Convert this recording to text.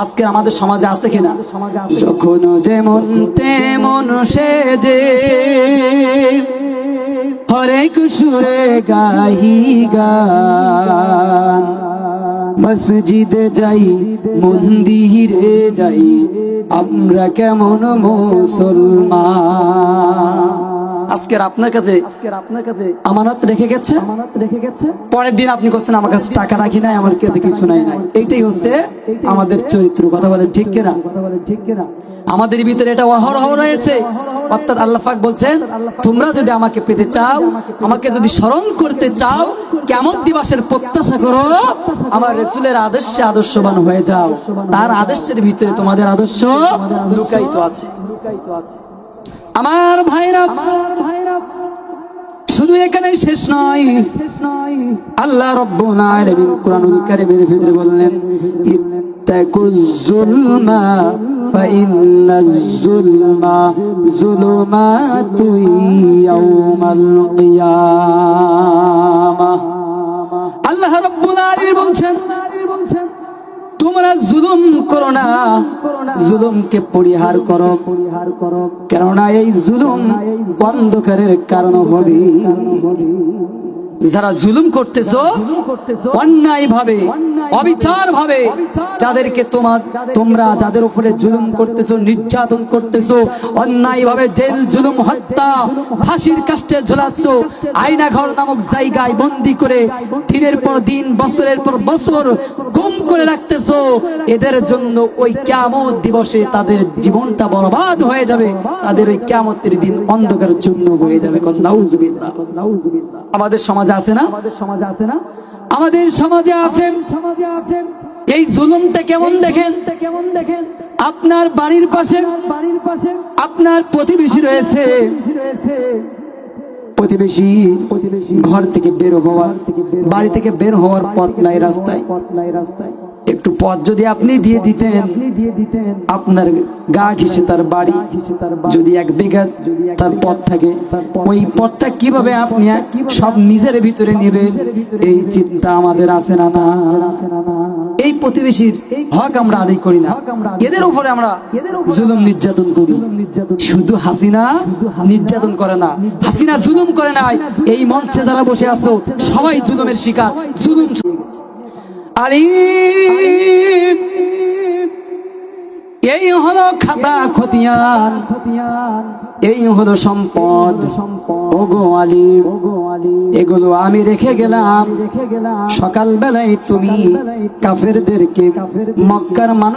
আজকে আমাদের সমাজে আছে কিনা? যখন যেমন তেমন সেজে হরেক সুরে গাহি গান, মসজিদে যাই মন্দিরে যাই, আমরা কেমন মুসলমান। আজকের আপনার কাছে আমানত রেখে গেছে, পরের দিন আপনি করছেন আমার কাছে টাকা রাখি নাই, আমার কাছে কিছু নাই। এইটাই হচ্ছে আমাদের চরিত্র। কথা বলেন ঠিক কিনা? আমাদের ভিতরে এটা অহরহ রয়েছে। অর্থাৎ আল্লাহ পাক বলছেন, তোমরা যদি আমাকে পেতে চাও, আমাকে যদি স্মরণ করতে চাও, কিয়ামত দিবসের প্রত্যাশা করো, আমার রাসূলের আদর্শে আদর্শবান হয়ে যাও। তার আদর্শের ভিতরে তোমাদের আদর্শ লুকায়িত আছে। আমার ভাইরা, শুধু এখানে শেষ নয়, আল্লাহ রাব্বুল আলামিন কোরআনুল কারীমের ভিতরে বললেন, ইত্তাকুজ যুলমা ফাইন্নাজ যুলমা যুলুমাতু ইয়াউমাল কিয়ামাহ। আল্লাহ রাব্বুল আলামিন বলছেন, তোমরা জুলুম করো না, জুলুমকে পরিহার করো, কেননা এই জুলুম অন্ধকারের কারণ হবে। যারা জুলুম করতেছো অন্যায় ভাবে, অবিচার ভাবে, যাদেরকে তোমরা যাদের উপরে জুলুম করতেছো, নির্যাতন করতেছো, অন্যায় ভাবে জেল জুলুম, হত্যা, ফাঁসির কাস্টে ঝোলাচ্ছো, আয়নাঘর নামক জায়গায় বন্দী করে দিনের পর দিন, বছরের পর বছর গুম করে রাখতেছো, এদের জন্য ওই কিয়ামত দিবসে তাদের জীবনটা বরবাদ হয়ে যাবে। তাদের ওই কিয়ামতের দিন অন্ধকারের জন্য হয়ে যাবে। নাউজুবিল্লাহ। আমাদের সমাজে আছে না? আমাদের সমাজে আছেন। এই জুলুমটা কেমন দেখেন? আপনার বাড়ির পাশে আপনার প্রতিবেশী রয়েছে, প্রতিবেশী ঘর থেকে বের হওয়ার, বাড়ি থেকে বের হওয়ার পথ নাই, রাস্তায় একটু পথ যদি আপনি দিয়ে দিতেন, আপনার গা ঘেঁষে তার বাড়ি, যদি 1 বিঘা তার পথ থাকে, ওই পথটা কিভাবে আপনি সব নিজের ভিতরে নেবেন, এই চিন্তা আমাদের আছে না? না, এই প্রতিবেশীর হক আমরা আদায় করি না, এদের উপরে আমরা জুলুম নির্যাতন করি। শুধু হাসিনা নির্যাতন করে না, হাসিনা জুলুম করে নাই, এই মঞ্চে যারা বসে আছো সবাই জুলুমের শিকার। জুলুম আলিম, এই হলো খাতা খতিয়ান, এই হলো সম্পদ। ওগো আলিম, এগুলো আমি রেখে গেলাম। সকাল বেলায় তুমি কাফেরদেরকে, মক্কার মানুষ